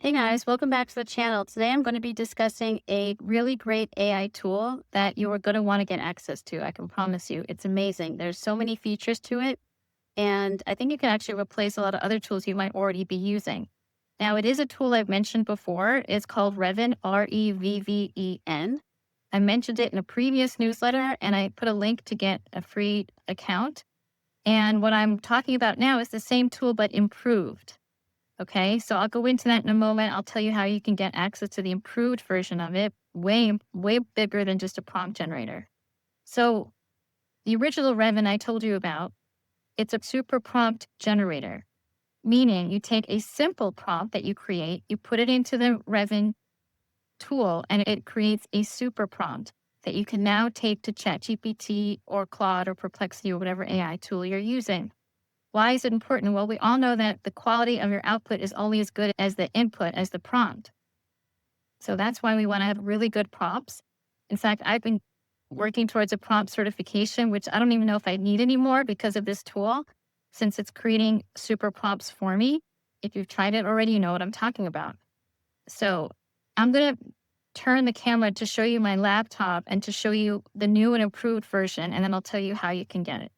Hey guys, welcome back to the channel. Today I'm going to be discussing a really great AI tool that you are going to want to get access to. I can promise you, it's amazing. There's so many features to it, and I think you can actually replace a lot of other tools you might already be using. Now, it is a tool I've mentioned before. It's called Revven, Revven. I mentioned it in a previous newsletter, and I put a link to get a free account. And what I'm talking about now is the same tool, but improved. Okay, so I'll go into that in a moment. I'll tell you how you can get access to the improved version of it, way bigger than just a prompt generator. So the original Revven I told you about, it's a super prompt generator, meaning you take a simple prompt that you create, you put it into the Revven tool, and it creates a super prompt that you can now take to ChatGPT or Claude or Perplexity or whatever AI tool you're using. Why is it important? Well, we all know that the quality of your output is only as good as the input, as the prompt. So that's why we want to have really good prompts. In fact, I've been working towards a prompt certification, which I don't even know if I need anymore because of this tool, since it's creating super prompts for me. If you've tried it already, you know what I'm talking about. So I'm going to turn the camera to show you my laptop and to show you the new and improved version, and then I'll tell you how you can get it.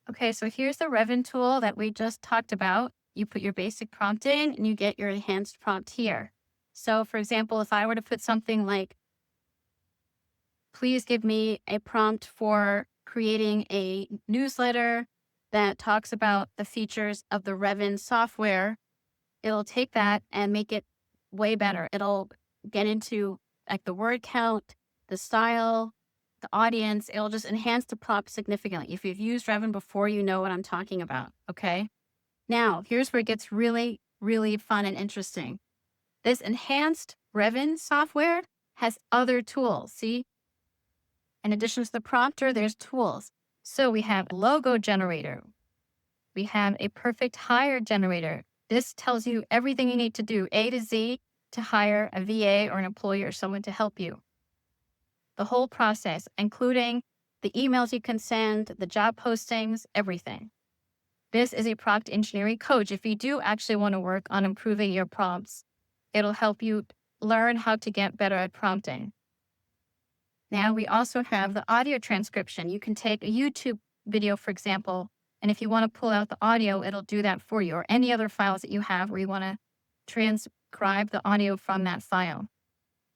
Okay, so here's the Revven tool that we just talked about. You put your basic prompt in and you get your enhanced prompt here. So for example, if I were to put something like, please give me a prompt for creating a newsletter that talks about the features of the Revven software, it'll take that and make it way better. It'll get into like the word count, the style, the audience. It'll just enhance the prompt significantly. If you've used Revven before, you know what I'm talking about. Okay. Now, here's where it gets really, really fun and interesting. This enhanced Revven software has other tools. See, in addition to the prompter, there's tools. So we have a logo generator. We have a perfect hire generator. This tells you everything you need to do, A to Z, to hire a VA or an employee or someone to help you. The whole process, including the emails you can send, the job postings, everything. This is a prompt engineering coach. If you do actually want to work on improving your prompts, it'll help you learn how to get better at prompting. Now we also have the audio transcription. You can take a YouTube video, for example, and if you want to pull out the audio, it'll do that for you, or any other files that you have where you want to transcribe the audio from that file.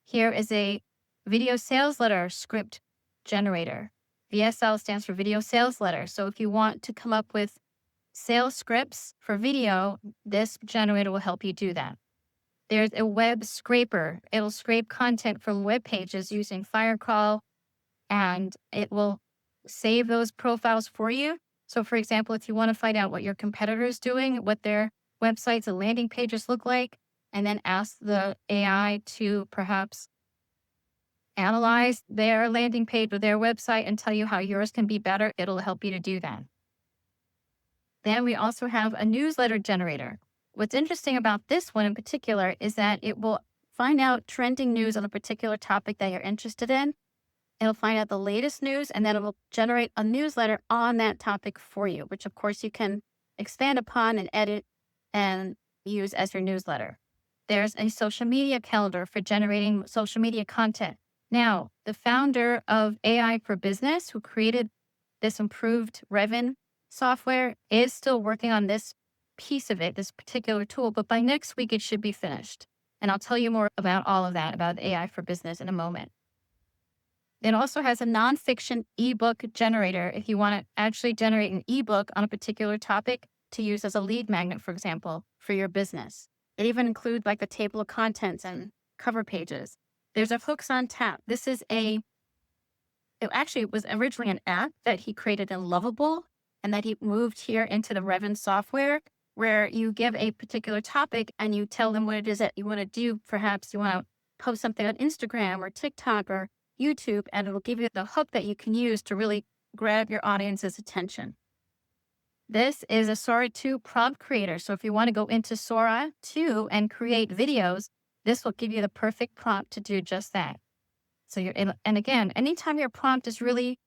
Here is a video sales letter script generator. VSL stands for video sales letter. So if you want to come up with sales scripts for video, this generator will help you do that. There's a web scraper. It'll scrape content from web pages using Firecrawl, and it will save those profiles for you. So for example, if you want to find out what your competitor is doing, what their websites and landing pages look like, and then ask the AI to perhaps analyze their landing page or their website and tell you how yours can be better, it'll help you to do that. Then we also have a newsletter generator. What's interesting about this one in particular is that it will find out trending news on a particular topic that you're interested in. It'll find out the latest news, and then it will generate a newsletter on that topic for you, which of course you can expand upon and edit and use as your newsletter. There's a social media calendar for generating social media content. Now, the founder of AI for Business, who created this improved Revven software, is still working on this piece of it, this particular tool, but by next week it should be finished. And I'll tell you more about all of that, about AI for Business in a moment. It also has a nonfiction ebook generator if you want to actually generate an ebook on a particular topic to use as a lead magnet, for example, for your business. It even includes like the table of contents and cover pages. There's a hooks on tap. It was originally an app that he created in Lovable and that he moved here into the Revven software, where you give a particular topic and you tell them what it is that you want to do. Perhaps you want to post something on Instagram or TikTok or YouTube, and it'll give you the hook that you can use to really grab your audience's attention. This is a Sora 2 prompt creator. So if you want to go into Sora 2 and create videos, this will give you the perfect prompt to do just that. And again, anytime your prompt is really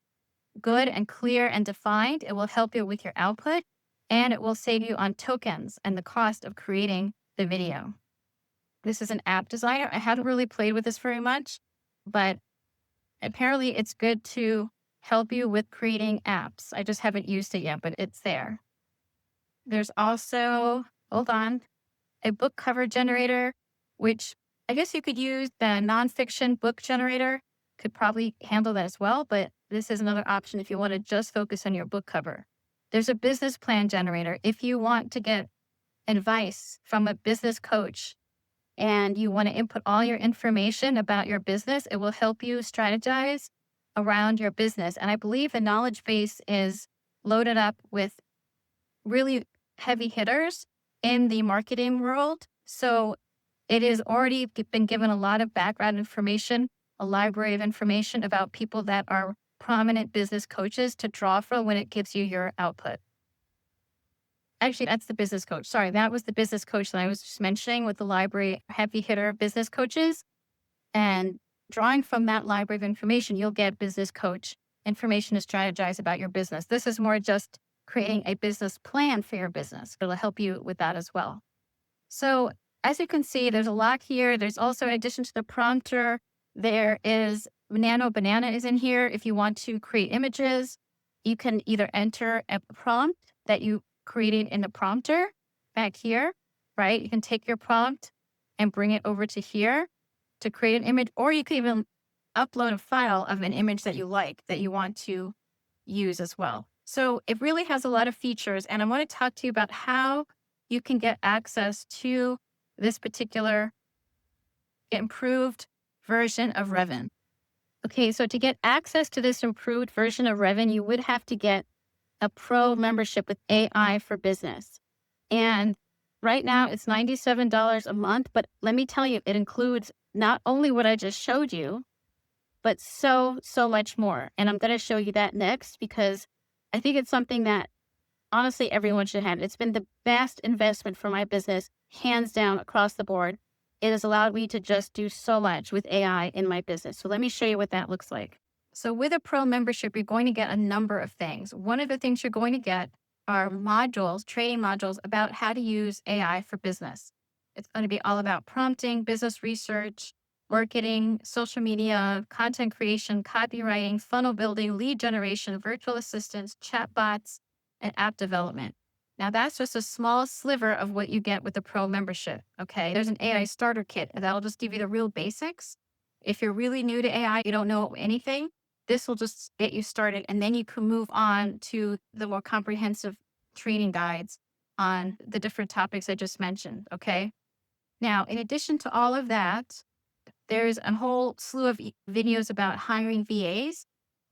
good and clear and defined, it will help you with your output, and it will save you on tokens and the cost of creating the video. This is an app designer. I haven't really played with this very much, but apparently it's good to help you with creating apps. I just haven't used it yet, but it's there. There's also, hold on, a book cover generator, which I guess you could use the nonfiction book generator, could probably handle that as well. But this is another option if you want to just focus on your book cover. There's a business plan generator. If you want to get advice from a business coach and you want to input all your information about your business, it will help you strategize around your business. And I believe the knowledge base is loaded up with really heavy hitters in the marketing world. So it has already been given a lot of background information, a library of information about people that are prominent business coaches to draw from when it gives you your output. Actually, that's the business coach. Sorry, that was the business coach that I was just mentioning with the library heavy hitter business coaches. And drawing from that library of information, you'll get business coach information to strategize about your business. This is more just creating a business plan for your business. It'll help you with that as well. So as you can see, there's a lot here. There's also, in addition to the prompter, there is Nano Banana is in here. If you want to create images, you can either enter a prompt that you created in the prompter back here, right? You can take your prompt and bring it over to here to create an image, or you can even upload a file of an image that you like, that you want to use as well. So it really has a lot of features, and I want to talk to you about how you can get access to this particular improved version of Revven. Okay, so to get access to this improved version of Revven, you would have to get a pro membership with AI for Business. And right now it's $97 a month, but let me tell you, it includes not only what I just showed you, but so much more. And I'm going to show you that next because I think it's something that honestly everyone should have. It's been the best investment for my business, hands down across the board. It has allowed me to just do so much with AI in my business. So let me show you what that looks like. So with a pro membership, you're going to get a number of things. One of the things you're going to get are modules, training modules about how to use AI for business. It's going to be all about prompting, business research, marketing, social media, content creation, copywriting, funnel building, lead generation, virtual assistants, chatbots, and app development. Now that's just a small sliver of what you get with the pro membership. Okay. There's an AI starter kit and that'll just give you the real basics. If you're really new to AI, you don't know anything, this will just get you started. And then you can move on to the more comprehensive training guides on the different topics I just mentioned. Okay. Now, in addition to all of that, there's a whole slew of videos about hiring VAs.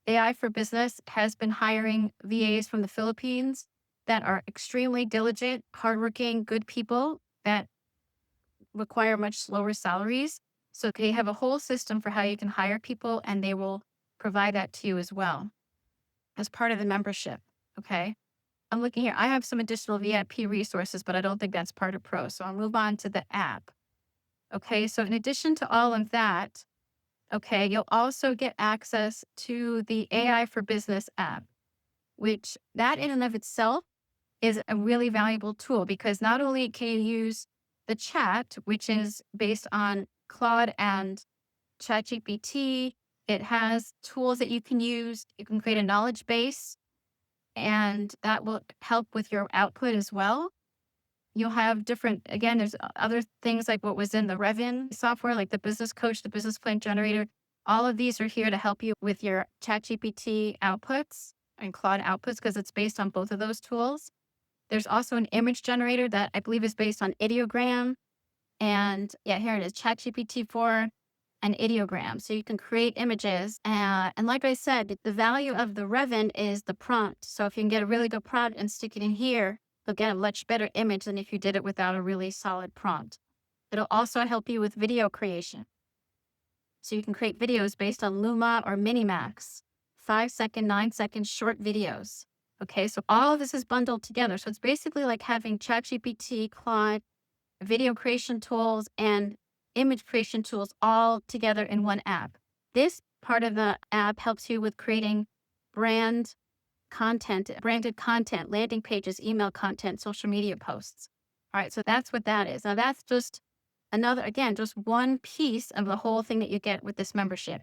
AI for Business has been hiring VAs from the Philippines that are extremely diligent, hardworking, good people that require much slower salaries. So they have a whole system for how you can hire people, and they will provide that to you as well as part of the membership. Okay. I'm looking here. I have some additional VIP resources, but I don't think that's part of Pro. So I'll move on to the app. Okay. So in addition to all of that, okay, you'll also get access to the AI for Business app, which that in and of itself is a really valuable tool because not only can you use the chat, which is based on Claude and ChatGPT, it has tools that you can use. You can create a knowledge base, and that will help with your output as well. You'll have different, again, there's other things like what was in the Revven software, like the business coach, the business plan generator. All of these are here to help you with your ChatGPT outputs and Claude outputs because it's based on both of those tools. There's also an image generator that I believe is based on Ideogram. And yeah, here it is, ChatGPT 4 and Ideogram. So you can create images. And like I said, the value of the Revven is the prompt. So if you can get a really good prompt and stick it in here, you'll get a much better image than if you did it without a really solid prompt. It'll also help you with video creation. So you can create videos based on Luma or Minimax, 5-second, 9-second short videos. Okay, so all of this is bundled together. So it's basically like having ChatGPT, Claude, video creation tools, and image creation tools all together in one app. This part of the app helps you with creating branded content, landing pages, email content, social media posts. All right, so that's what that is. Now that's just another, again, just one piece of the whole thing that you get with this membership.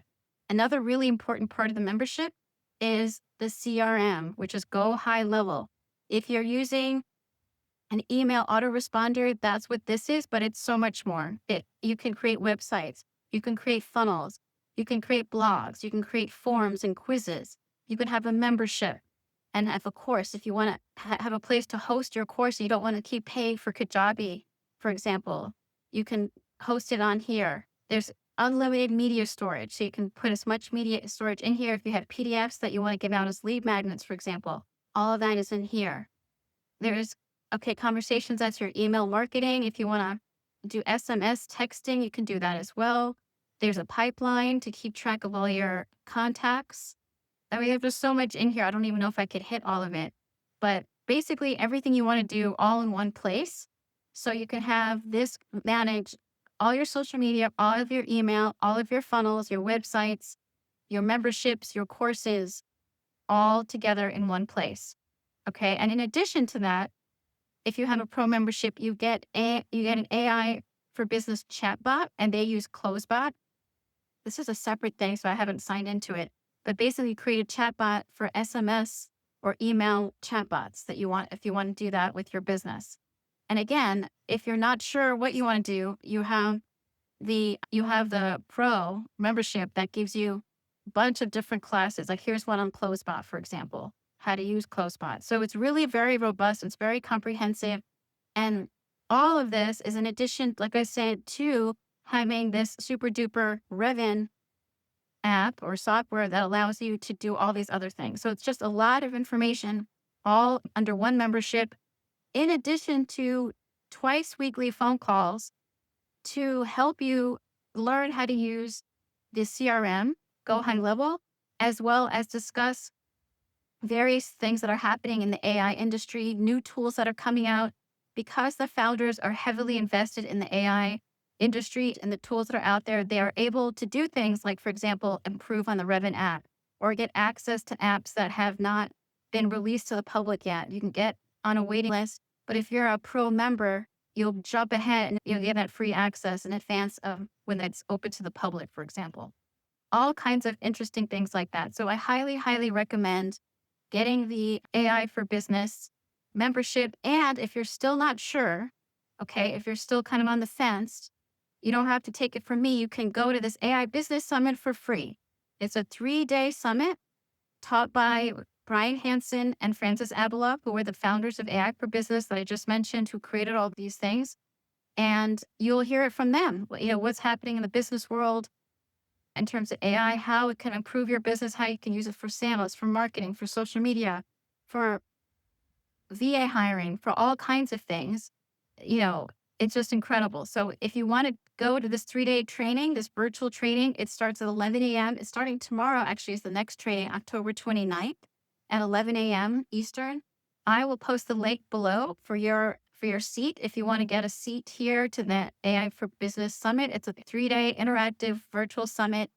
Another really important part of the membership is the CRM, which is go high level. If you're using an email autoresponder, that's what this is, but it's so much more. You can create websites, you can create funnels, you can create blogs, you can create forms and quizzes. You can have a membership and have a course if you want to have a place to host your course. And you don't want to keep paying for Kajabi, for example. You can host it on here. There's unlimited media storage, so you can put as much media storage in here. If you have PDFs that you want to give out as lead magnets, for example, all of that is in here. There's, okay, conversations, that's your email marketing. If you want to do SMS texting, you can do that as well. There's a pipeline to keep track of all your contacts. I mean, there's just so much in here. I don't even know if I could hit all of it. But basically, everything you want to do all in one place. So you can have this manage all your social media, all of your email, all of your funnels, your websites, your memberships, your courses, all together in one place. Okay. And in addition to that, if you have a pro membership, you get an AI for Business chatbot, and they use Closebot. This is a separate thing, so I haven't signed into it. But basically, you create a chatbot for SMS or email chatbots that you want, if you want to do that with your business. And again, if you're not sure what you want to do, you have the pro membership that gives you a bunch of different classes. Like here's one on Closebot, for example, how to use Closebot. So it's really very robust. It's very comprehensive. And all of this is in addition, like I said, to having this super duper Revven app or software that allows you to do all these other things. So it's just a lot of information all under one membership, in addition to twice weekly phone calls to help you learn how to use the CRM, go high level, as well as discuss various things that are happening in the AI industry, new tools that are coming out. Because the founders are heavily invested in the AI industry and the tools that are out there, they are able to do things like, for example, improve on the Revven app or get access to apps that have not been released to the public yet. You can get on a waiting list, but if you're a pro member, you'll jump ahead and you'll get that free access in advance of when it's open to the public, for example. All kinds of interesting things like that. So I highly, highly recommend getting the AI for Business membership. And if you're still not sure, okay, if you're still kind of on the fence, you don't have to take it from me. You can go to this AI Business Summit for free. It's a 3-day summit taught by Brian Hansen and Francis Abelov, who were the founders of AI for Business that I just mentioned, who created all these things. And you'll hear it from them, what's happening in the business world in terms of AI, how it can improve your business, how you can use it for sales, for marketing, for social media, for VA hiring, for all kinds of things. It's just incredible. So if you want to go to this 3-day training, this virtual training, it starts at 11 a.m. It's starting tomorrow, actually, is the next training, October 29th at 11 a.m. Eastern. I will post the link below for your seat. If you want to get a seat here to the AI for Business Summit, it's a 3-day interactive virtual summit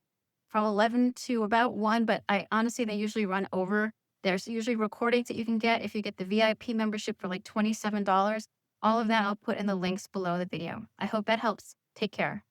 from 11 to about 1, but they usually run over. There's usually recordings that you can get if you get the VIP membership for like $27. All of that I'll put in the links below the video. I hope that helps. Take care.